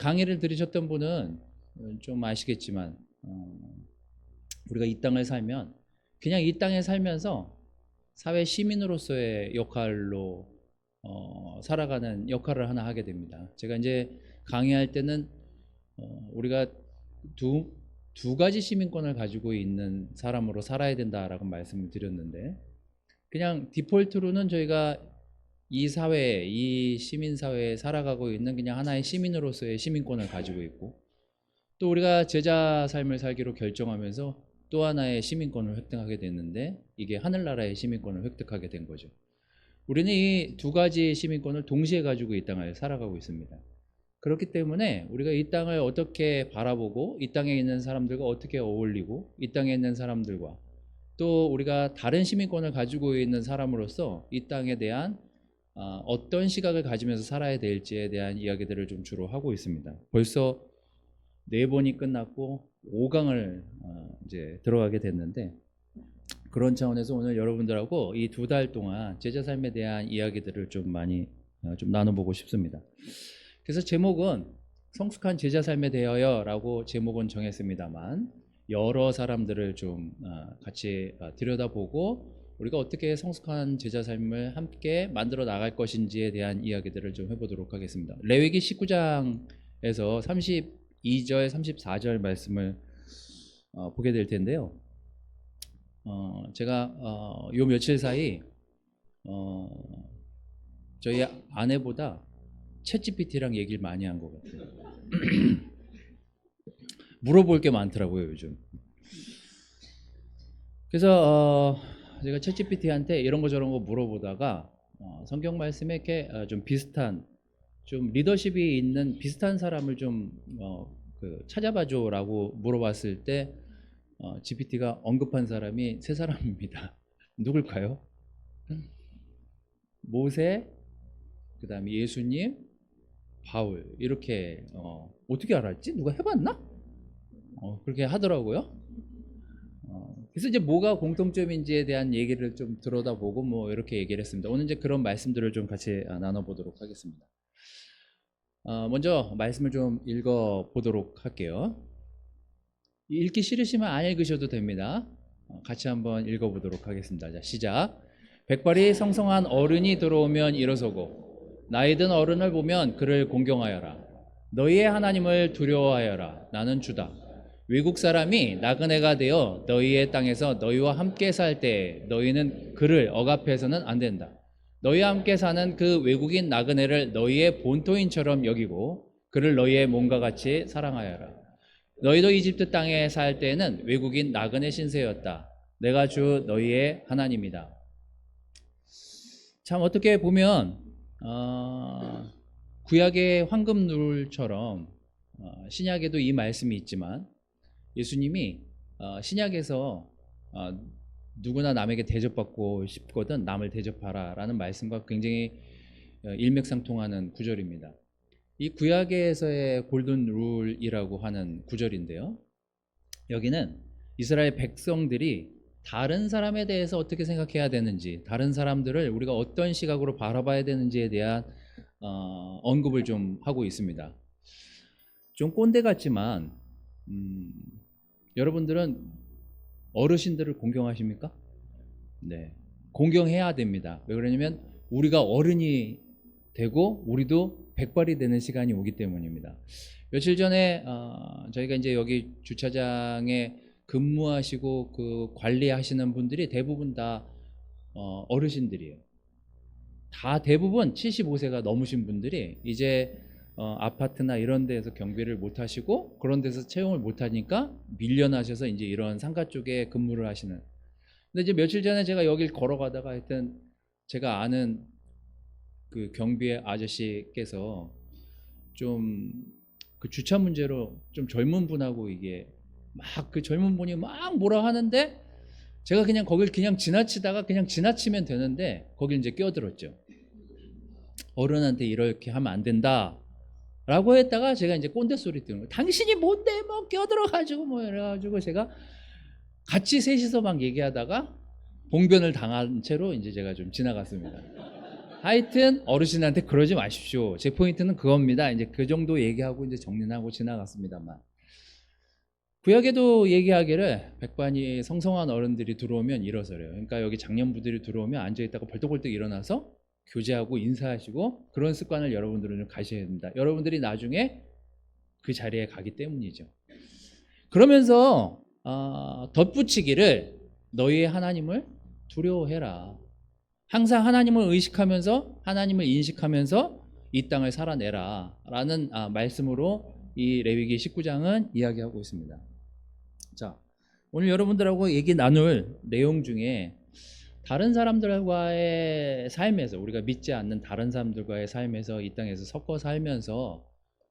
강의를 들으셨던 분은 좀 아시겠지만 우리가 이 땅을 살면 그냥 이 땅에 살면서 사회 시민으로서의 역할로 살아가는 역할을 하나 하게 됩니다. 제가 이제 강의할 때는 우리가 두 가지 시민권을 가지고 있는 사람으로 살아야 된다라고 말씀을 드렸는데, 그냥 디폴트로는 저희가 이 사회에, 이 시민사회에 살아가고 있는 그냥 하나의 시민으로서의 시민권을 가지고 있고, 또 우리가 제자 삶을 살기로 결정하면서 또 하나의 시민권을 획득하게 됐는데, 이게 하늘나라의 시민권을 획득하게 된 거죠. 우리는 이 두 가지 시민권을 동시에 가지고 이 땅을 살아가고 있습니다. 그렇기 때문에 우리가 이 땅을 어떻게 바라보고, 이 땅에 있는 사람들과 어떻게 어울리고, 이 땅에 있는 사람들과 또 우리가 다른 시민권을 가지고 있는 사람으로서 이 땅에 대한 어떤 시각을 가지면서 살아야 될지에 대한 이야기들을 좀 주로 하고 있습니다. 벌써 4번이 끝났고 5강을 이제 들어가게 됐는데, 그런 차원에서 오늘 여러분들하고 이 2달 동안 제자 삶에 대한 이야기들을 좀 많이 좀 나눠보고 싶습니다. 그래서 제목은 성숙한 제자 삶에 대하여 라고 제목은 정했습니다만, 여러 사람들을 좀 같이 들여다보고 우리가 어떻게 성숙한 제자 삶을 함께 만들어 나갈 것인지에 대한 이야기들을 좀 해보도록 하겠습니다. 레위기 19장에서 32절 34절 말씀을 보게 될 텐데요. 제가 요 며칠 사이 저희 아내보다 챗GPT랑 얘기를 많이 한 것 같아요. 물어볼 게 많더라고요, 요즘. 그래서 제가 챗GPT한테 이런 거 저런 거 물어보다가 성경 말씀에 이렇게 좀 비슷한, 좀 리더십이 있는 비슷한 사람을 좀 찾아봐줘라고 물어봤을 때 GPT가 언급한 사람이 3사람입니다. 누굴까요? 모세, 그 다음에 예수님, 바울. 이렇게 어떻게 알았지? 누가 해봤나? 그렇게 하더라고요. 그래서 이제 뭐가 공통점인지에 대한 얘기를 좀 들여다보고 뭐 이렇게 얘기를 했습니다. 오늘 이제 그런 말씀들을 좀 같이 나눠보도록 하겠습니다. 먼저 말씀을 좀 읽어보도록 할게요. 읽기 싫으시면 안 읽으셔도 됩니다. 같이 한번 읽어보도록 하겠습니다. 자, 시작. 백발이 성성한 어른이 들어오면 일어서고 나이 든 어른을 보면 그를 공경하여라. 너희의 하나님을 두려워하여라. 나는 주다. 외국 사람이 나그네가 되어 너희의 땅에서 너희와 함께 살 때 너희는 그를 억압해서는 안 된다. 너희와 함께 사는 그 외국인 나그네를 너희의 본토인처럼 여기고 그를 너희의 몸과 같이 사랑하여라. 너희도 이집트 땅에 살 때에는 외국인 나그네 신세였다. 내가 주 너희의 하나님이다. 참 어떻게 보면 구약의 황금룰처럼 신약에도 이 말씀이 있지만, 예수님이 신약에서 누구나 남에게 대접받고 싶거든 남을 대접하라 라는 말씀과 굉장히 일맥상통하는 구절입니다. 이 구약에서의 골든 룰이라고 하는 구절인데요, 여기는 이스라엘 백성들이 다른 사람에 대해서 어떻게 생각해야 되는지, 다른 사람들을 우리가 어떤 시각으로 바라봐야 되는지에 대한 언급을 좀 하고 있습니다. 좀 꼰대 같지만 여러분들은 어르신들을 공경하십니까? 네, 공경해야 됩니다. 왜 그러냐면 우리가 어른이 되고 우리도 백발이 되는 시간이 오기 때문입니다. 며칠 전에 저희가 이제 여기 주차장에 근무하시고 그 관리하시는 분들이 대부분 다 어르신들이에요. 다 대부분 75세가 넘으신 분들이 이제 아파트나 이런 데에서 경비를 못 하시고 그런 데서 채용을 못 하니까 밀려나셔서 이제 이런 상가 쪽에 근무를 하시는. 근데 이제 며칠 전에 제가 여길 걸어가다가 하여튼 제가 아는 그 경비의 아저씨께서 좀 그 주차 문제로 좀 젊은 분하고 이게 막 그 젊은 분이 막 뭐라 하는데, 제가 그냥 거길 그냥 지나치다가 그냥 지나치면 되는데 거길 이제 끼어들었죠. 어른한테 이렇게 하면 안 된다 라고 했다가 제가 이제 꼰대 소리 듣는 거예요. 당신이 뭔데 뭐 끼어들어가지고 뭐 이래가지고 제가 같이 셋이서 막 얘기하다가 봉변을 당한 채로 이제 제가 좀 지나갔습니다. 하여튼 어르신한테 그러지 마십시오. 제 포인트는 그겁니다. 이제 그 정도 얘기하고 이제 정리는 하고 지나갔습니다만. 구약에도 얘기하기를 백반이 성성한 어른들이 들어오면 일어서래요. 그러니까 여기 장년부들이 들어오면 앉아있다가 벌떡벌떡 일어나서 교제하고 인사하시고 그런 습관을 여러분들은 좀 가셔야 됩니다. 여러분들이 나중에 그 자리에 가기 때문이죠. 그러면서 덧붙이기를 너희의 하나님을 두려워해라. 항상 하나님을 의식하면서 하나님을 인식하면서 이 땅을 살아내라 라는 말씀으로 이 레위기 19장은 이야기하고 있습니다. 자, 오늘 여러분들하고 얘기 나눌 내용 중에 다른 사람들과의 삶에서, 우리가 믿지 않는 다른 사람들과의 삶에서 이 땅에서 섞어 살면서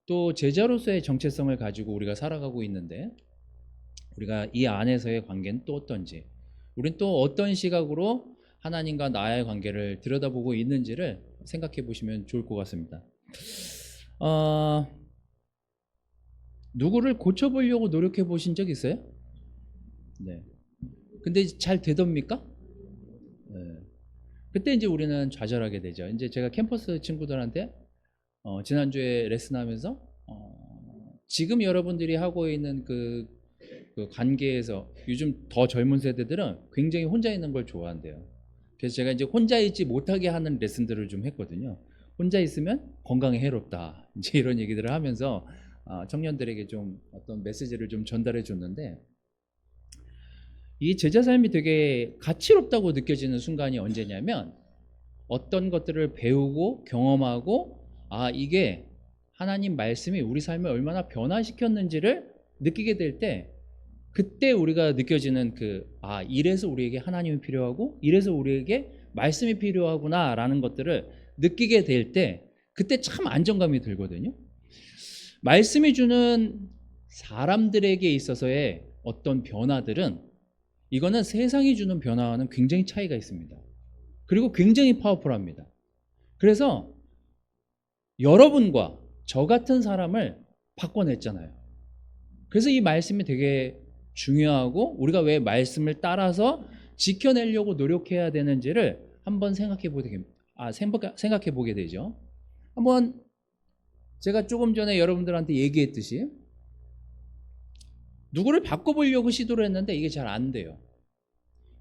또 제자로서의 정체성을 가지고 우리가 살아가고 있는데, 우리가 이 안에서의 관계는 또 어떤지, 우린 또 어떤 시각으로 하나님과 나의 관계를 들여다보고 있는지를 생각해 보시면 좋을 것 같습니다. 누구를 고쳐보려고 노력해 보신 적 있어요? 네. 근데 잘 되답니까? 네. 그때 이제 우리는 좌절하게 되죠. 이제 제가 캠퍼스 친구들한테 지난주에 레슨하면서 지금 여러분들이 하고 있는 그 관계에서 요즘 더 젊은 세대들은 굉장히 혼자 있는 걸 좋아한대요. 그래서 제가 이제 혼자 있지 못하게 하는 레슨들을 좀 했거든요. 혼자 있으면 건강에 해롭다. 이제 이런 얘기들을 하면서 청년들에게 좀 어떤 메시지를 좀 전달해 줬는데, 이 제자 삶이 되게 가치롭다고 느껴지는 순간이 언제냐면, 어떤 것들을 배우고 경험하고 이게 하나님 말씀이 우리 삶을 얼마나 변화시켰는지를 느끼게 될 때, 그때 우리가 느껴지는 이래서 우리에게 하나님이 필요하고 이래서 우리에게 말씀이 필요하구나 라는 것들을 느끼게 될 때, 그때 참 안정감이 들거든요. 말씀이 주는 사람들에게 있어서의 어떤 변화들은, 이거는 세상이 주는 변화와는 굉장히 차이가 있습니다. 그리고 굉장히 파워풀합니다. 그래서 여러분과 저 같은 사람을 바꿔냈잖아요. 그래서 이 말씀이 되게 중요하고, 우리가 왜 말씀을 따라서 지켜내려고 노력해야 되는지를 한번 생각해 보게 되죠. 한번 제가 조금 전에 여러분들한테 얘기했듯이 누구를 바꿔보려고 시도를 했는데 이게 잘 안 돼요.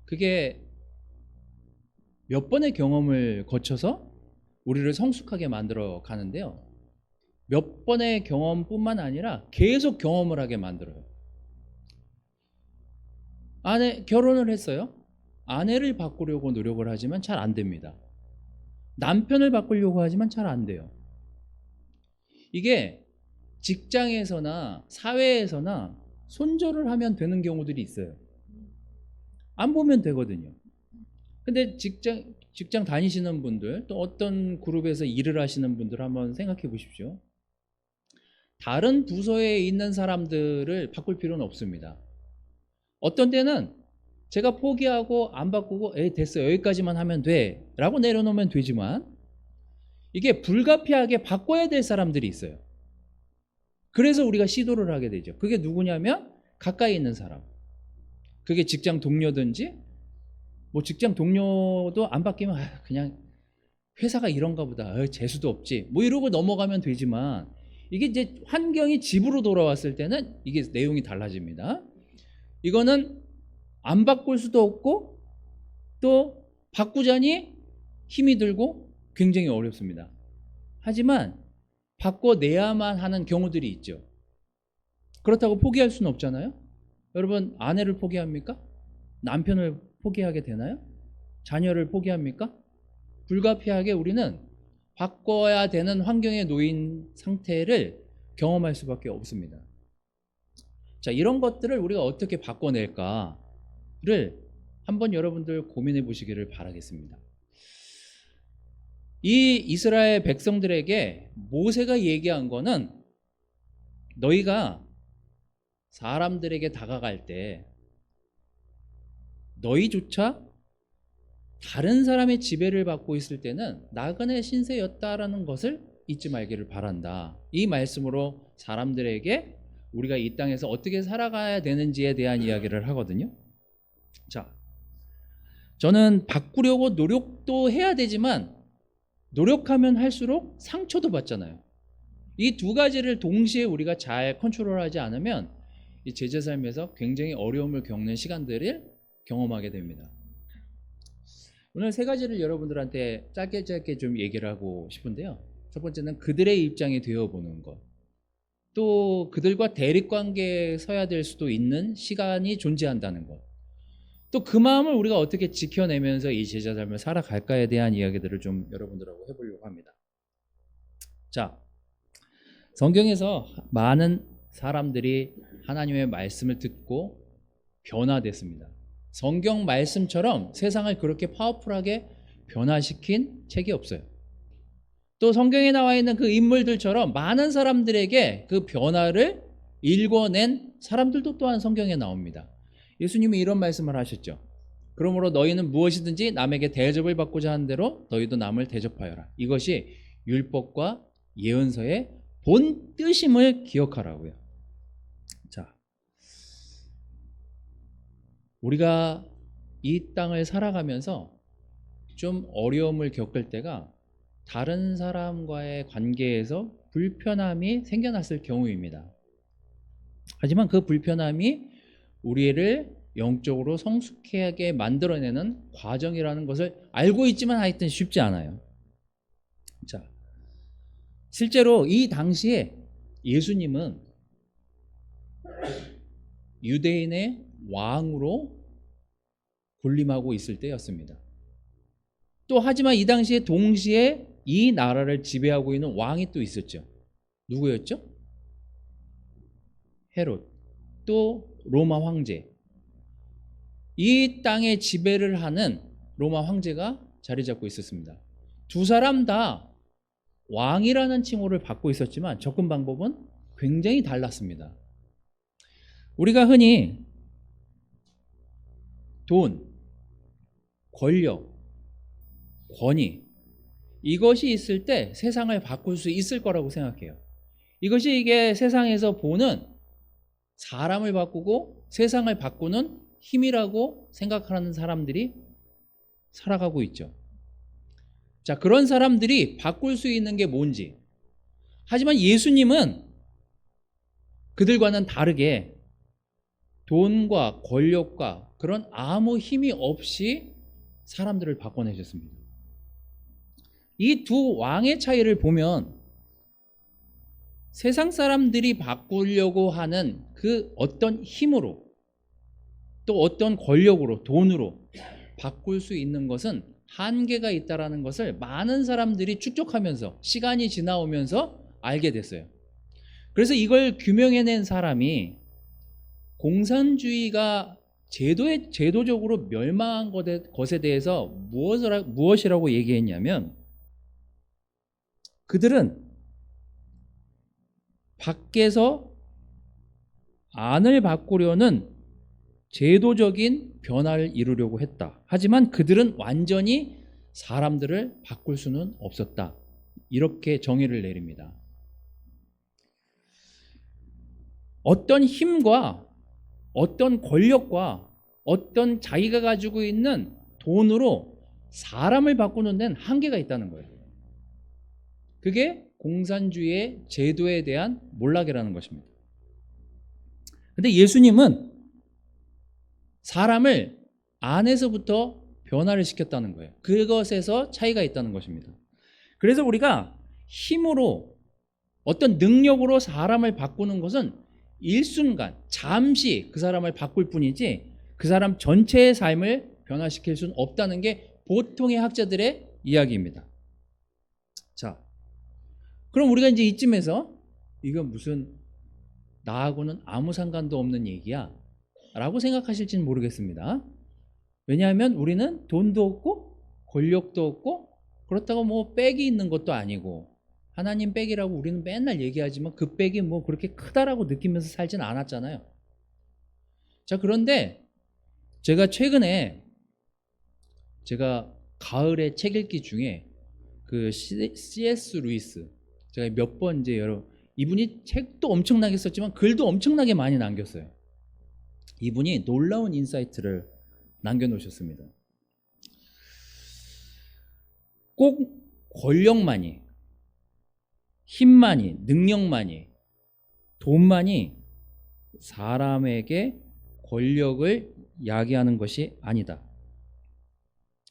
그게 몇 번의 경험을 거쳐서 우리를 성숙하게 만들어 가는데요. 몇 번의 경험뿐만 아니라 계속 경험을 하게 만들어요. 결혼을 했어요. 아내를 바꾸려고 노력을 하지만 잘 안 됩니다. 남편을 바꾸려고 하지만 잘 안 돼요. 이게 직장에서나 사회에서나 손절을 하면 되는 경우들이 있어요. 안 보면 되거든요. 근데 직장 다니시는 분들, 또 어떤 그룹에서 일을 하시는 분들 한번 생각해 보십시오. 다른 부서에 있는 사람들을 바꿀 필요는 없습니다. 어떤 때는 제가 포기하고 안 바꾸고 됐어, 여기까지만 하면 돼 라고 내려놓으면 되지만, 이게 불가피하게 바꿔야 될 사람들이 있어요. 그래서 우리가 시도를 하게 되죠. 그게 누구냐면 가까이 있는 사람. 그게 직장 동료든지, 뭐 직장 동료도 안 바뀌면 그냥 회사가 이런가 보다, 재수도 없지, 뭐 이러고 넘어가면 되지만, 이게 이제 환경이 집으로 돌아왔을 때는 이게 내용이 달라집니다. 이거는 안 바꿀 수도 없고, 또 바꾸자니 힘이 들고 굉장히 어렵습니다. 하지만 바꿔내야만 하는 경우들이 있죠. 그렇다고 포기할 수는 없잖아요. 여러분, 아내를 포기합니까? 남편을 포기하게 되나요? 자녀를 포기합니까? 불가피하게 우리는 바꿔야 되는 환경에 놓인 상태를 경험할 수밖에 없습니다. 자, 이런 것들을 우리가 어떻게 바꿔낼까를 한번 여러분들 고민해 보시기를 바라겠습니다. 이 이스라엘 백성들에게 모세가 얘기한 거는, 너희가 사람들에게 다가갈 때 너희조차 다른 사람의 지배를 받고 있을 때는 나그네 신세였다라는 것을 잊지 말기를 바란다. 이 말씀으로 사람들에게 우리가 이 땅에서 어떻게 살아가야 되는지에 대한 이야기를 하거든요. 자, 저는 바꾸려고 노력도 해야 되지만 노력하면 할수록 상처도 받잖아요. 이 두 가지를 동시에 우리가 잘 컨트롤하지 않으면 이 제자 삶에서 굉장히 어려움을 겪는 시간들을 경험하게 됩니다. 오늘 세 가지를 여러분들한테 짧게 좀 얘기를 하고 싶은데요. 첫 번째는 그들의 입장이 되어보는 것. 또 그들과 대립관계에 서야 될 수도 있는 시간이 존재한다는 것. 또 그 마음을 우리가 어떻게 지켜내면서 이 제자 삶을 살아갈까에 대한 이야기들을 좀 여러분들하고 해보려고 합니다. 자, 성경에서 많은 사람들이 하나님의 말씀을 듣고 변화됐습니다. 성경 말씀처럼 세상을 그렇게 파워풀하게 변화시킨 책이 없어요. 또 성경에 나와 있는 그 인물들처럼 많은 사람들에게 그 변화를 읽어낸 사람들도 또한 성경에 나옵니다. 예수님이 이런 말씀을 하셨죠. 그러므로 너희는 무엇이든지 남에게 대접을 받고자 하는 대로 너희도 남을 대접하여라. 이것이 율법과 예언서의 본 뜻임을 기억하라고요. 자, 우리가 이 땅을 살아가면서 좀 어려움을 겪을 때가 다른 사람과의 관계에서 불편함이 생겨났을 경우입니다. 하지만 그 불편함이 우리를 영적으로 성숙하게 만들어내는 과정이라는 것을 알고 있지만 하여튼 쉽지 않아요. 자, 실제로 이 당시에 예수님은 유대인의 왕으로 군림하고 있을 때였습니다. 또 하지만 이 당시에 동시에 이 나라를 지배하고 있는 왕이 또 있었죠. 누구였죠? 헤롯, 또 로마 황제. 이 땅에 지배를 하는 로마 황제가 자리 잡고 있었습니다. 두 사람 다 왕이라는 칭호를 받고 있었지만 접근 방법은 굉장히 달랐습니다. 우리가 흔히 돈, 권력, 권위, 이것이 있을 때 세상을 바꿀 수 있을 거라고 생각해요. 이게 세상에서 보는 사람을 바꾸고 세상을 바꾸는 힘이라고 생각하는 사람들이 살아가고 있죠. 자, 그런 사람들이 바꿀 수 있는 게 뭔지. 하지만 예수님은 그들과는 다르게 돈과 권력과 그런 아무 힘이 없이 사람들을 바꿔내셨습니다. 이 두 왕의 차이를 보면 세상 사람들이 바꾸려고 하는 그 어떤 힘으로 또 어떤 권력으로 돈으로 바꿀 수 있는 것은 한계가 있다는 것을 많은 사람들이 축적하면서 시간이 지나오면서 알게 됐어요. 그래서 이걸 규명해낸 사람이 공산주의가 제도적으로 멸망한 것에 대해서 무엇이라고 얘기했냐면 그들은 밖에서 안을 바꾸려는 제도적인 변화를 이루려고 했다. 하지만 그들은 완전히 사람들을 바꿀 수는 없었다. 이렇게 정의를 내립니다. 어떤 힘과 어떤 권력과 어떤 자기가 가지고 있는 돈으로 사람을 바꾸는 데는 한계가 있다는 거예요. 그게 공산주의의 제도에 대한 몰락이라는 것입니다. 근데 예수님은 사람을 안에서부터 변화를 시켰다는 거예요. 그것에서 차이가 있다는 것입니다. 그래서 우리가 힘으로 어떤 능력으로 사람을 바꾸는 것은 일순간 잠시 그 사람을 바꿀 뿐이지 그 사람 전체의 삶을 변화시킬 수는 없다는 게 보통의 학자들의 이야기입니다. 자, 그럼 우리가 이제 이쯤에서 이건 무슨 나하고는 아무 상관도 없는 얘기야 라고 생각하실지는 모르겠습니다. 왜냐하면 우리는 돈도 없고 권력도 없고 그렇다고 뭐 백이 있는 것도 아니고 하나님 백이라고 우리는 맨날 얘기하지만 그 백이 뭐 그렇게 크다라고 느끼면서 살진 않았잖아요. 자, 그런데 제가 최근에 가을에 책 읽기 중에 그 C.S. 루이스 제가 몇 번 이제 이분이 책도 엄청나게 썼지만 글도 엄청나게 많이 남겼어요. 이분이 놀라운 인사이트를 남겨놓으셨습니다. 꼭 권력만이, 힘만이, 능력만이, 돈만이 사람에게 권력을 야기하는 것이 아니다.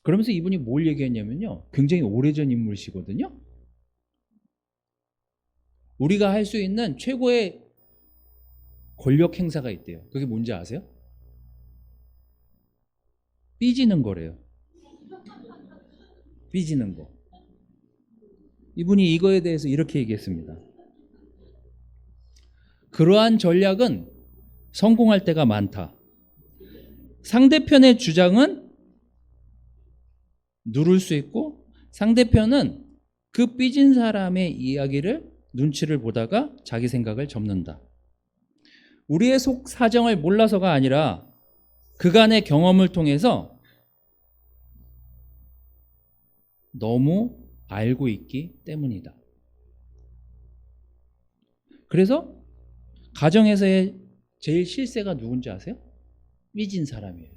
그러면서 이분이 뭘 얘기했냐면요, 굉장히 오래전 인물이시거든요. 우리가 할 수 있는 최고의 권력 행사가 있대요. 그게 뭔지 아세요? 삐지는 거래요. 삐지는 거. 이분이 이거에 대해서 이렇게 얘기했습니다. 그러한 전략은 성공할 때가 많다. 상대편의 주장은 누를 수 있고, 상대편은 그 삐진 사람의 이야기를 눈치를 보다가 자기 생각을 접는다. 우리의 속 사정을 몰라서가 아니라 그간의 경험을 통해서 너무 알고 있기 때문이다. 그래서 가정에서의 제일 실세가 누군지 아세요? 삐진 사람이에요.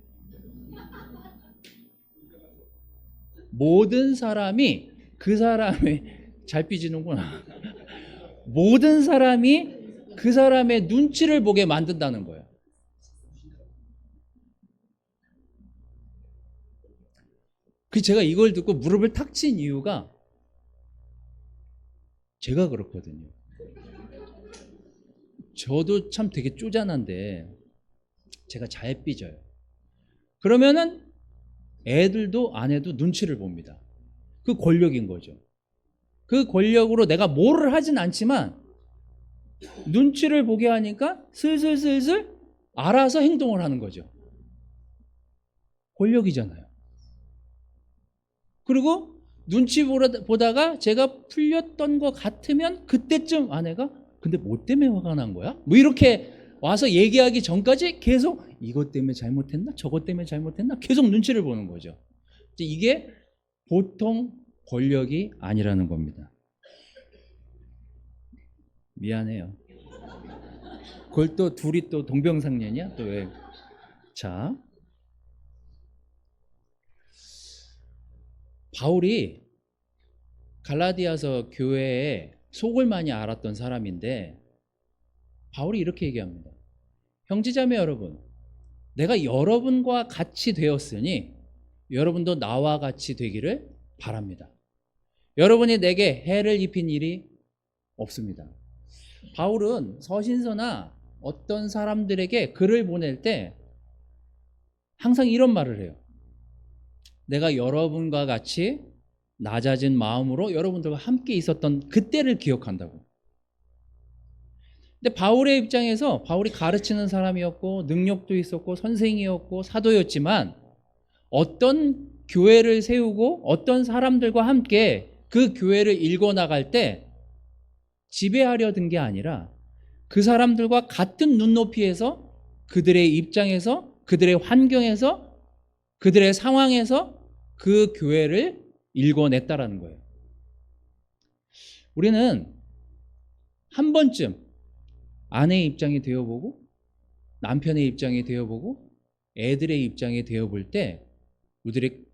모든 사람이 그 사람의 잘 삐지는구나. 모든 사람이 그 사람의 눈치를 보게 만든다는 거예요. 그 제가 이걸 듣고 무릎을 탁 친 이유가 제가 그렇거든요. 저도 참 되게 쪼잔한데 제가 잘 삐져요. 그러면은 애들도 아내도 눈치를 봅니다. 그 권력인 거죠. 그 권력으로 내가 뭐를 하진 않지만 눈치를 보게 하니까 슬슬슬슬 알아서 행동을 하는 거죠. 권력이잖아요. 그리고 눈치 보다가 제가 풀렸던 것 같으면 그때쯤 아내가 근데 뭐 때문에 화가 난 거야? 뭐 이렇게 와서 얘기하기 전까지 계속 이것 때문에 잘못했나? 저것 때문에 잘못했나? 계속 눈치를 보는 거죠. 이게 보통 권력이 아니라는 겁니다. 미안해요. 그걸 또 둘이 또 동병상련이야? 또 왜? 자, 바울이 갈라디아서 교회에 속을 많이 알았던 사람인데 바울이 이렇게 얘기합니다. 형제자매 여러분, 내가 여러분과 같이 되었으니 여러분도 나와 같이 되기를 바랍니다. 여러분이 내게 해를 입힌 일이 없습니다. 바울은 서신서나 어떤 사람들에게 글을 보낼 때 항상 이런 말을 해요. 내가 여러분과 같이 낮아진 마음으로 여러분들과 함께 있었던 그때를 기억한다고. 근데 바울의 입장에서 바울이 가르치는 사람이었고 능력도 있었고 선생이었고 사도였지만 어떤 교회를 세우고 어떤 사람들과 함께 그 교회를 일궈나갈 때 지배하려 든 게 아니라 그 사람들과 같은 눈높이에서 그들의 입장에서 그들의 환경에서 그들의 상황에서 그 교회를 일궈냈다라는 거예요. 우리는 한 번쯤 아내의 입장이 되어보고 남편의 입장이 되어보고 애들의 입장이 되어볼 때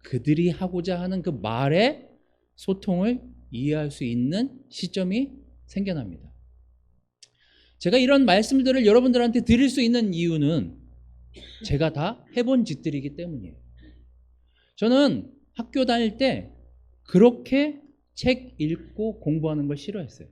그들이 하고자 하는 그 말의 소통을 이해할 수 있는 시점이 생겨납니다. 제가 이런 말씀들을 여러분들한테 드릴 수 있는 이유는 제가 다 해본 짓들이기 때문이에요. 저는 학교 다닐 때 그렇게 책 읽고 공부하는 걸 싫어했어요.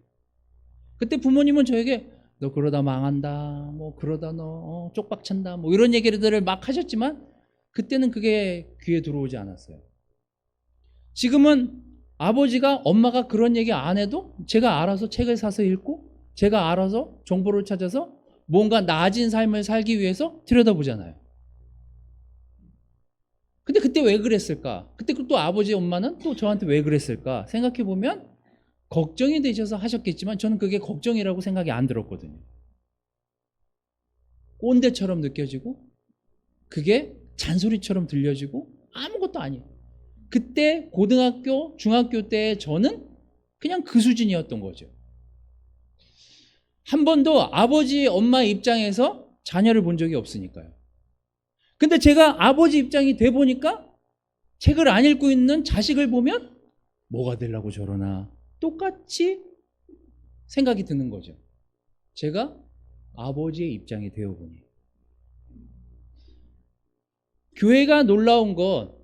그때 부모님은 저에게 너 그러다 망한다, 뭐 그러다 너 쪽박찬다, 뭐 이런 얘기들을 막 하셨지만 그때는 그게 귀에 들어오지 않았어요. 지금은 아버지가 엄마가 그런 얘기 안 해도 제가 알아서 책을 사서 읽고 제가 알아서 정보를 찾아서 뭔가 나아진 삶을 살기 위해서 들여다보잖아요. 근데 그때 왜 그랬을까? 그때 또 아버지 엄마는 또 저한테 왜 그랬을까? 생각해보면 걱정이 되셔서 하셨겠지만 저는 그게 걱정이라고 생각이 안 들었거든요. 꼰대처럼 느껴지고 그게 잔소리처럼 들려지고 아무것도 아니에요. 그때 고등학교, 중학교 때 저는 그냥 그 수준이었던 거죠. 한 번도 아버지, 엄마 입장에서 자녀를 본 적이 없으니까요. 근데 제가 아버지 입장이 돼 보니까 책을 안 읽고 있는 자식을 보면 뭐가 되려고 저러나 똑같이 생각이 드는 거죠. 제가 아버지의 입장이 되어보니 교회가 놀라운 것,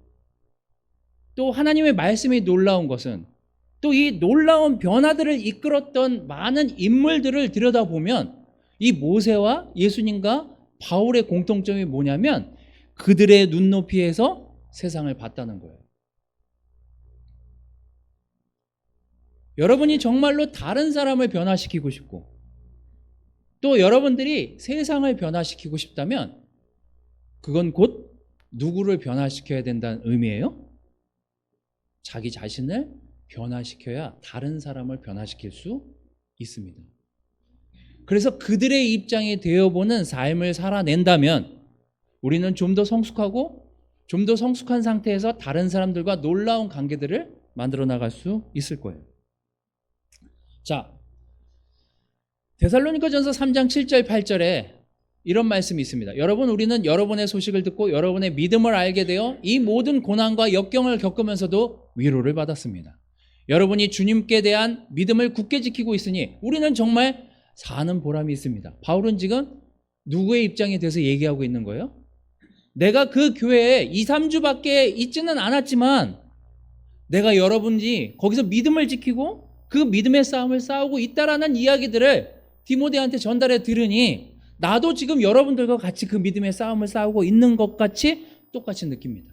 또 하나님의 말씀이 놀라운 것은 또 이 놀라운 변화들을 이끌었던 많은 인물들을 들여다보면 이 모세와 예수님과 바울의 공통점이 뭐냐면 그들의 눈높이에서 세상을 봤다는 거예요. 여러분이 정말로 다른 사람을 변화시키고 싶고 또 여러분들이 세상을 변화시키고 싶다면 그건 곧 누구를 변화시켜야 된다는 의미예요? 자기 자신을 변화시켜야 다른 사람을 변화시킬 수 있습니다. 그래서 그들의 입장이 되어보는 삶을 살아낸다면 우리는 좀 더 성숙하고 좀 더 성숙한 상태에서 다른 사람들과 놀라운 관계들을 만들어 나갈 수 있을 거예요. 자, 데살로니가전서 3장 7절 8절에 이런 말씀이 있습니다. 여러분, 우리는 여러분의 소식을 듣고 여러분의 믿음을 알게 되어 이 모든 고난과 역경을 겪으면서도 위로를 받았습니다. 여러분이 주님께 대한 믿음을 굳게 지키고 있으니 우리는 정말 사는 보람이 있습니다. 바울은 지금 누구의 입장에 대해서 얘기하고 있는 거예요? 내가 그 교회에 2, 3주밖에 있지는 않았지만 내가 여러분이 거기서 믿음을 지키고 그 믿음의 싸움을 싸우고 있다라는 이야기들을 디모데한테 전달해 들으니 나도 지금 여러분들과 같이 그 믿음의 싸움을 싸우고 있는 것 같이 똑같이 느낍니다.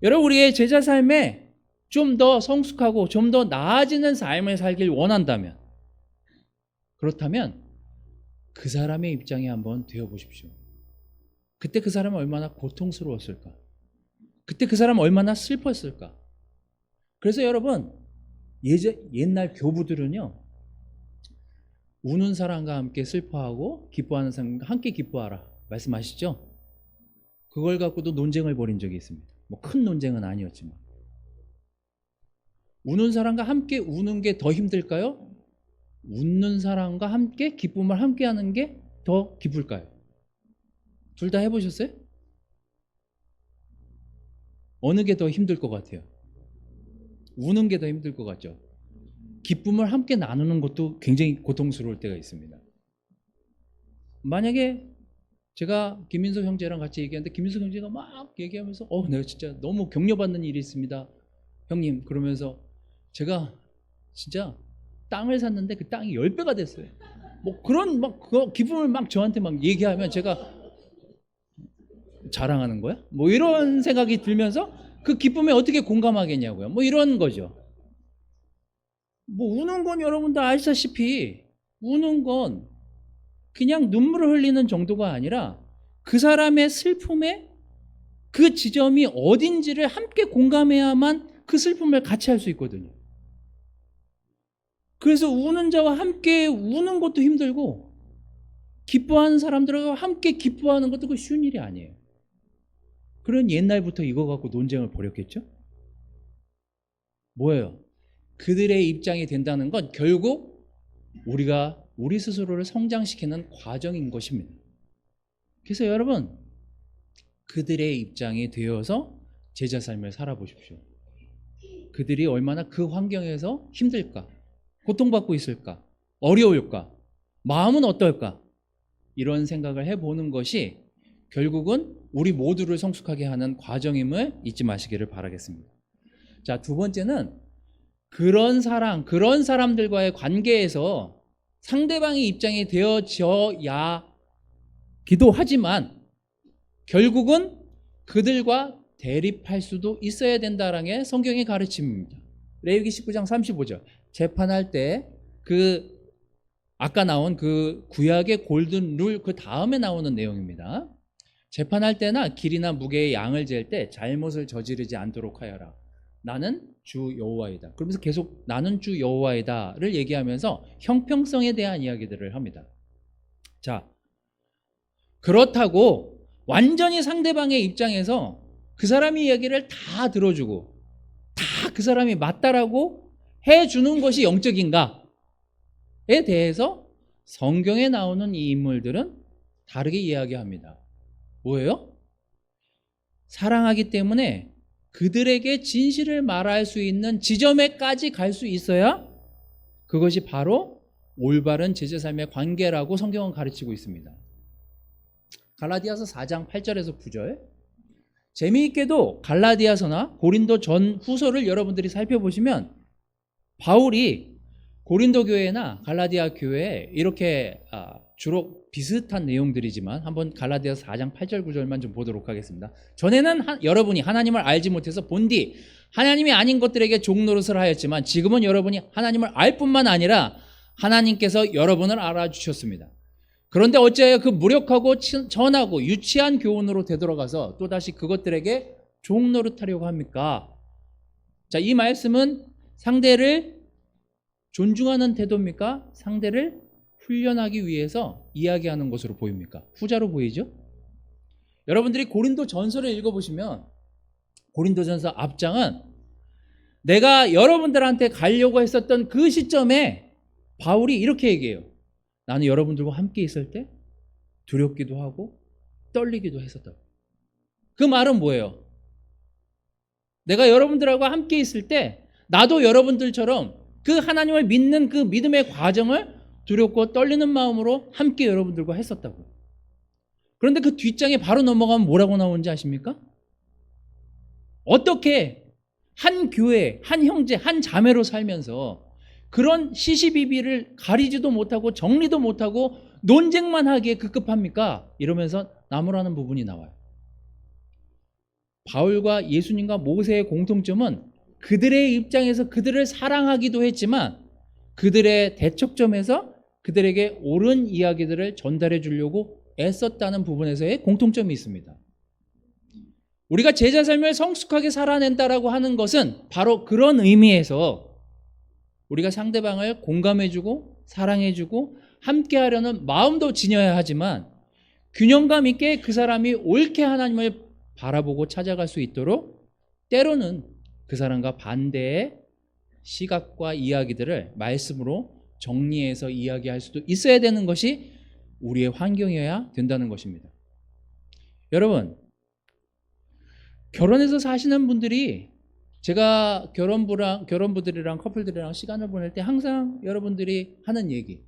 여러분, 우리의 제자 삶에 좀 더 성숙하고 좀 더 나아지는 삶을 살길 원한다면, 그렇다면 그 사람의 입장에 한번 되어보십시오. 그때 그 사람은 얼마나 고통스러웠을까? 그때 그 사람은 얼마나 슬펐을까? 그래서 여러분, 옛날 교부들은요, 우는 사람과 함께 슬퍼하고 기뻐하는 사람과 함께 기뻐하라 말씀하시죠? 그걸 갖고도 논쟁을 벌인 적이 있습니다. 뭐 큰 논쟁은 아니었지만. 우는 사람과 함께 우는 게 더 힘들까요? 웃는 사람과 함께 기쁨을 함께 하는 게 더 기쁠까요? 둘 다 해보셨어요? 어느 게 더 힘들 것 같아요? 우는 게 더 힘들 것 같죠? 기쁨을 함께 나누는 것도 굉장히 고통스러울 때가 있습니다. 만약에 제가 김민석 형제랑 같이 얘기하는데 김민석 형제가 막 얘기하면서 내가 진짜 너무 격려받는 일이 있습니다. 형님, 그러면서 제가 진짜 땅을 샀는데 그 땅이 10배가 됐어요. 뭐 그런 그 기쁨을 막 저한테 막 얘기하면 제가 자랑하는 거야? 뭐 이런 생각이 들면서 그 기쁨에 어떻게 공감하겠냐고요. 뭐 이런 거죠. 뭐 우는 건 여러분도 아시다시피 우는 건 그냥 눈물을 흘리는 정도가 아니라 그 사람의 슬픔의 그 지점이 어딘지를 함께 공감해야만 그 슬픔을 같이 할 수 있거든요. 그래서 우는 자와 함께 우는 것도 힘들고 기뻐하는 사람들과 함께 기뻐하는 것도 그 쉬운 일이 아니에요. 그런 옛날부터 이거 갖고 논쟁을 벌였겠죠? 뭐예요? 그들의 입장이 된다는 건 결국 우리가 우리 스스로를 성장시키는 과정인 것입니다. 그래서 여러분, 그들의 입장이 되어서 제자 삶을 살아보십시오. 그들이 얼마나 그 환경에서 힘들까? 고통받고 있을까? 어려울까? 마음은 어떨까? 이런 생각을 해보는 것이 결국은 우리 모두를 성숙하게 하는 과정임을 잊지 마시기를 바라겠습니다. 자, 두 번째는 그런 사람들과의 관계에서 상대방의 입장이 되어져야 기도하지만 결국은 그들과 대립할 수도 있어야 된다는 게 성경의 가르침입니다. 레위기 19장 35절. 재판할 때 아까 나온 그 구약의 골든 룰 그 다음에 나오는 내용입니다. 재판할 때나 길이나 무게의 양을 잴 때 잘못을 저지르지 않도록 하여라. 나는 주 여호와이다. 그러면서 계속 나는 주 여호와이다를 얘기하면서 형평성에 대한 이야기들을 합니다. 자, 그렇다고 완전히 상대방의 입장에서 그 사람의 이야기를 다 들어주고 다 그 사람이 맞다라고 해주는 것이 영적인가에 대해서 성경에 나오는 이 인물들은 다르게 이야기합니다. 뭐예요? 사랑하기 때문에 그들에게 진실을 말할 수 있는 지점에까지 갈 수 있어야 그것이 바로 올바른 제자 삶의 관계라고 성경은 가르치고 있습니다. 갈라디아서 4장 8절에서 9절. 재미있게도 갈라디아서나 고린도 전 후서를 여러분들이 살펴보시면 바울이 고린도 교회나 갈라디아 교회에 이렇게 주로 비슷한 내용들이지만 한번 갈라디아서 4장 8절 9절만 좀 보도록 하겠습니다. 전에는 여러분이 하나님을 알지 못해서 본디 하나님이 아닌 것들에게 종노릇을 하였지만 지금은 여러분이 하나님을 알 뿐만 아니라 하나님께서 여러분을 알아주셨습니다. 그런데 어찌하여 그 무력하고 천하고 유치한 교훈으로 되돌아가서 또다시 그것들에게 종노릇하려고 합니까? 자, 이 말씀은 상대를 존중하는 태도입니까? 상대를 훈련하기 위해서 이야기하는 것으로 보입니까? 후자로 보이죠? 여러분들이 고린도 전서를 읽어보시면 고린도 전서 앞장은 내가 여러분들한테 가려고 했었던 그 시점에 바울이 이렇게 얘기해요. 나는 여러분들과 함께 있을 때 두렵기도 하고 떨리기도 했었다고. 그 말은 뭐예요? 내가 여러분들하고 함께 있을 때 나도 여러분들처럼 그 하나님을 믿는 그 믿음의 과정을 두렵고 떨리는 마음으로 함께 여러분들과 했었다고. 그런데 그 뒷장에 바로 넘어가면 뭐라고 나오는지 아십니까? 어떻게 한 교회, 한 형제, 한 자매로 살면서 그런 시시비비를 가리지도 못하고 정리도 못하고 논쟁만 하기에 급급합니까? 이러면서 나무라는 부분이 나와요. 바울과 예수님과 모세의 공통점은 그들의 입장에서 그들을 사랑하기도 했지만 그들의 대척점에서 그들에게 옳은 이야기들을 전달해 주려고 애썼다는 부분에서의 공통점이 있습니다. 우리가 제자 삶을 성숙하게 살아낸다라고 하는 것은 바로 그런 의미에서 우리가 상대방을 공감해주고 사랑해주고 함께하려는 마음도 지녀야 하지만 균형감 있게 그 사람이 옳게 하나님을 바라보고 찾아갈 수 있도록 때로는 그 사람과 반대의 시각과 이야기들을 말씀으로 정리해서 이야기할 수도 있어야 되는 것이 우리의 환경이어야 된다는 것입니다. 여러분, 결혼해서 사시는 분들이 제가 결혼부들이랑 커플들이랑 시간을 보낼 때 항상 여러분들이 하는 얘기,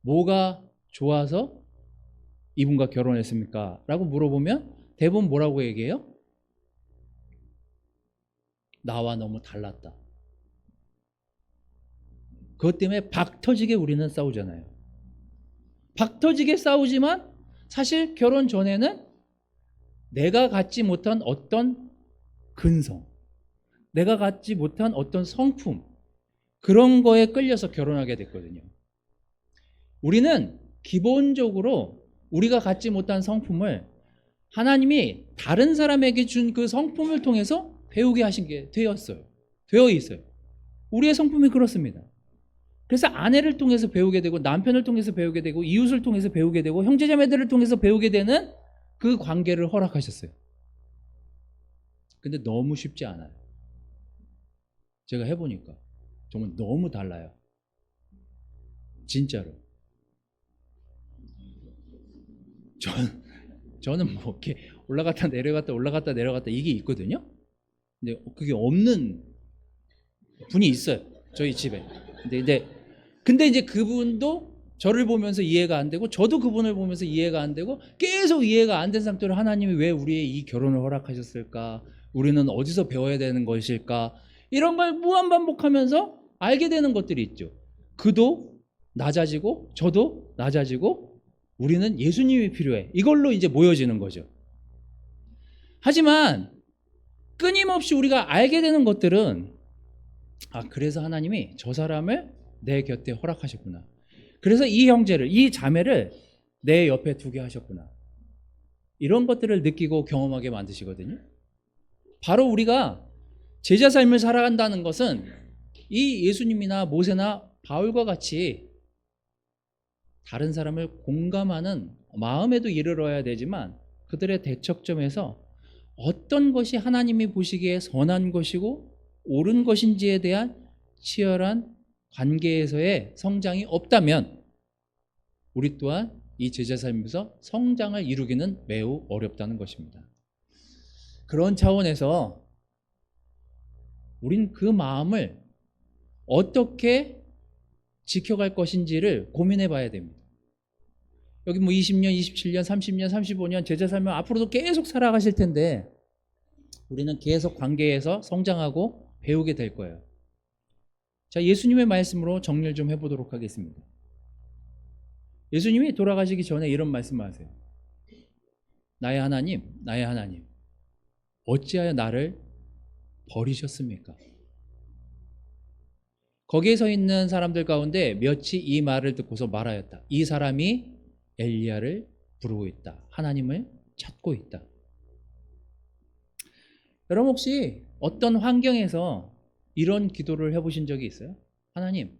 뭐가 좋아서 이분과 결혼했습니까? 라고 물어보면 대부분 뭐라고 얘기해요? 나와 너무 달랐다. 그것 때문에 박 터지게 우리는 싸우잖아요. 박 터지게 싸우지만 사실 결혼 전에는 내가 갖지 못한 어떤 근성, 내가 갖지 못한 어떤 성품, 그런 거에 끌려서 결혼하게 됐거든요. 우리는 기본적으로 우리가 갖지 못한 성품을 하나님이 다른 사람에게 준 그 성품을 통해서 배우게 하신 게 되어 있어요. 우리의 성품이 그렇습니다. 그래서 아내를 통해서 배우게 되고 남편을 통해서 배우게 되고 이웃을 통해서 배우게 되고 형제자매들을 통해서 배우게 되는 그 관계를 허락하셨어요. 근데 너무 쉽지 않아요. 제가 해보니까 정말 너무 달라요. 진짜로. 저는 뭐 이렇게 올라갔다 내려갔다 이게 있거든요. 근데 그게 없는 분이 있어요. 저희 집에. 근데 이제 그분도 저를 보면서 이해가 안 되고 저도 그분을 보면서 이해가 안 되고 계속 이해가 안 된 상태로 하나님이 왜 우리의 이 결혼을 허락하셨을까? 우리는 어디서 배워야 되는 것일까? 이런 걸 무한반복하면서 알게 되는 것들이 있죠. 그도 낮아지고 저도 낮아지고 우리는 예수님이 필요해. 이걸로 이제 모여지는 거죠. 하지만 끊임없이 우리가 알게 되는 것들은 그래서 하나님이 저 사람을 내 곁에 허락하셨구나. 그래서 이 형제를, 이 자매를 내 옆에 두게 하셨구나. 이런 것들을 느끼고 경험하게 만드시거든요. 바로 우리가 제자 삶을 살아간다는 것은 이 예수님이나 모세나 바울과 같이 다른 사람을 공감하는 마음에도 이르러야 되지만 그들의 대척점에서 어떤 것이 하나님이 보시기에 선한 것이고 옳은 것인지에 대한 치열한 관계에서의 성장이 없다면 우리 또한 이 제자 삶에서 성장을 이루기는 매우 어렵다는 것입니다. 그런 차원에서 우린 그 마음을 어떻게 지켜갈 것인지를 고민해 봐야 됩니다. 여기 뭐 20년, 27년, 30년, 35년 제자 살면 앞으로도 계속 살아가실 텐데 우리는 계속 관계에서 성장하고 배우게 될 거예요. 자, 예수님의 말씀으로 정리를 좀 해보도록 하겠습니다. 예수님이 돌아가시기 전에 이런 말씀을 하세요. 나의 하나님, 나의 하나님, 어찌하여 나를 버리셨습니까? 거기에 서 있는 사람들 가운데 몇이 이 말을 듣고서 말하였다. 이 사람이 엘리야를 부르고 있다. 하나님을 찾고 있다. 여러분 혹시 어떤 환경에서 이런 기도를 해보신 적이 있어요? 하나님,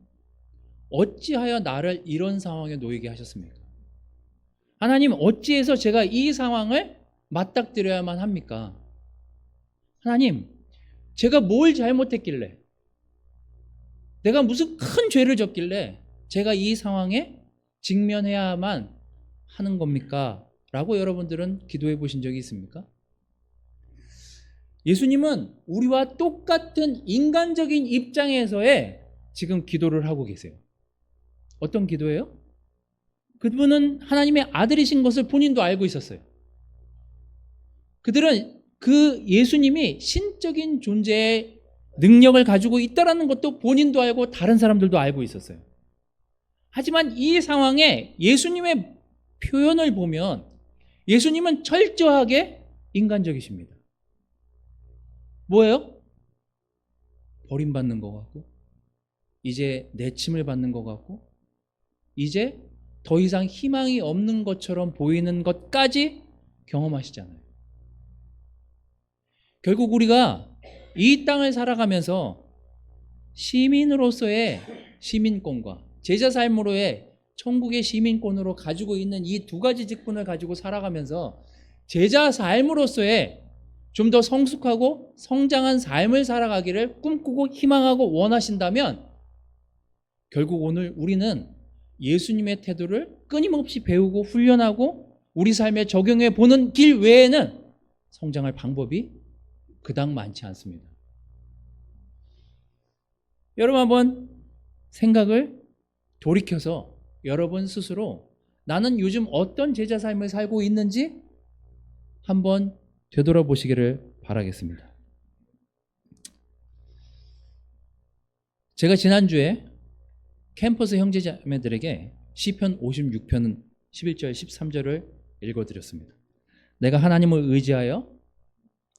어찌하여 나를 이런 상황에 놓이게 하셨습니까? 하나님, 어찌해서 제가 이 상황을 맞닥뜨려야만 합니까? 하나님, 제가 뭘 잘못했길래, 내가 무슨 큰 죄를 졌길래 제가 이 상황에 직면해야만 하는 겁니까? 라고 여러분들은 기도해 보신 적이 있습니까? 예수님은 우리와 똑같은 인간적인 입장에서의 지금 기도를 하고 계세요. 어떤 기도예요? 그분은 하나님의 아들이신 것을 본인도 알고 있었어요. 그들은 그 예수님이 신적인 존재의 능력을 가지고 있다는 것도 본인도 알고 다른 사람들도 알고 있었어요. 하지만 이 상황에 예수님의 표현을 보면 예수님은 철저하게 인간적이십니다. 뭐예요? 버림받는 것 같고, 이제 내침을 받는 것 같고, 이제 더 이상 희망이 없는 것처럼 보이는 것까지 경험하시잖아요. 결국 우리가 이 땅을 살아가면서 시민으로서의 시민권과 제자 삶으로의 천국의 시민권으로 가지고 있는 이 두 가지 직분을 가지고 살아가면서 제자 삶으로서의 좀 더 성숙하고 성장한 삶을 살아가기를 꿈꾸고 희망하고 원하신다면 결국 오늘 우리는 예수님의 태도를 끊임없이 배우고 훈련하고 우리 삶에 적용해 보는 길 외에는 성장할 방법이 그닥 많지 않습니다. 여러분 한번 생각을 돌이켜서 여러분 스스로 나는 요즘 어떤 제자 삶을 살고 있는지 한번 되돌아보시기를 바라겠습니다. 제가 지난주에 캠퍼스 형제자매들에게 시편 56편 11절 13절을 읽어드렸습니다. 내가 하나님을 의지하여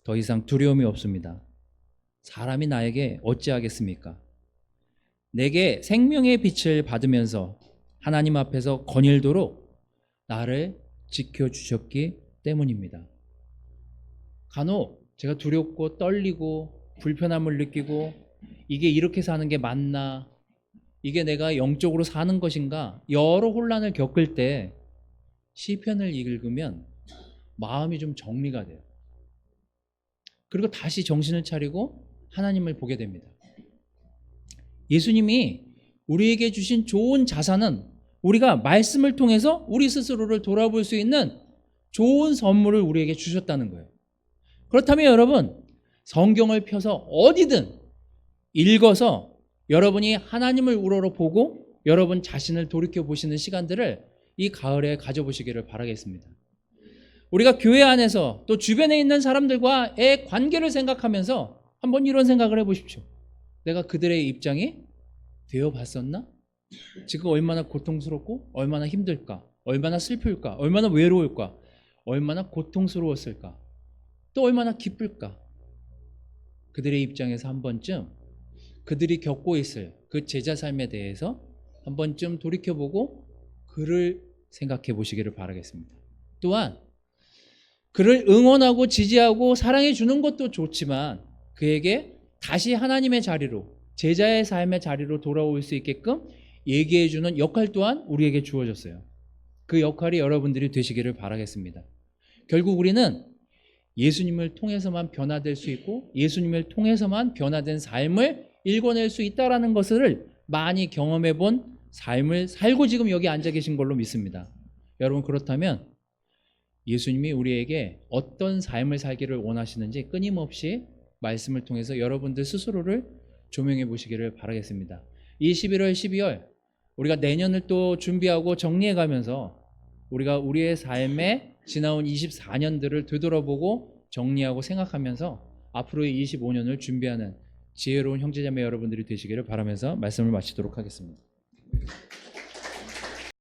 더 이상 두려움이 없습니다. 사람이 나에게 어찌하겠습니까? 내게 생명의 빛을 받으면서 하나님 앞에서 거닐도록 나를 지켜주셨기 때문입니다. 간혹 제가 두렵고 떨리고 불편함을 느끼고 이게 이렇게 사는 게 맞나? 이게 내가 영적으로 사는 것인가? 여러 혼란을 겪을 때 시편을 읽으면 마음이 좀 정리가 돼요. 그리고 다시 정신을 차리고 하나님을 보게 됩니다. 예수님이 우리에게 주신 좋은 자산은 우리가 말씀을 통해서 우리 스스로를 돌아볼 수 있는 좋은 선물을 우리에게 주셨다는 거예요. 그렇다면 여러분, 성경을 펴서 어디든 읽어서 여러분이 하나님을 우러러보고 여러분 자신을 돌이켜보시는 시간들을 이 가을에 가져보시기를 바라겠습니다. 우리가 교회 안에서 또 주변에 있는 사람들과의 관계를 생각하면서 한번 이런 생각을 해보십시오. 내가 그들의 입장이 되어봤었나? 지금 얼마나 고통스럽고 얼마나 힘들까? 얼마나 슬플까? 얼마나 외로울까? 얼마나 고통스러웠을까? 또 얼마나 기쁠까? 그들의 입장에서 한 번쯤 그들이 겪고 있을 그 제자 삶에 대해서 한 번쯤 돌이켜보고 그를 생각해 보시기를 바라겠습니다. 또한 그를 응원하고 지지하고 사랑해 주는 것도 좋지만 그에게 다시 하나님의 자리로 제자의 삶의 자리로 돌아올 수 있게끔 얘기해 주는 역할 또한 우리에게 주어졌어요. 그 역할이 여러분들이 되시기를 바라겠습니다. 결국 우리는 예수님을 통해서만 변화될 수 있고 예수님을 통해서만 변화된 삶을 읽어낼 수 있다는 것을 많이 경험해 본 삶을 살고 지금 여기 앉아 계신 걸로 믿습니다. 여러분 그렇다면 예수님이 우리에게 어떤 삶을 살기를 원하시는지 끊임없이 말씀을 통해서 여러분들 스스로를 조명해 보시기를 바라겠습니다. 이 11월, 12월 우리가 내년을 또 준비하고 정리해 가면서 우리가 우리의 삶에 지나온 24년들을 되돌아보고 정리하고 생각하면서 앞으로의 25년을 준비하는 지혜로운 형제자매 여러분들이 되시기를 바라면서 말씀을 마치도록 하겠습니다.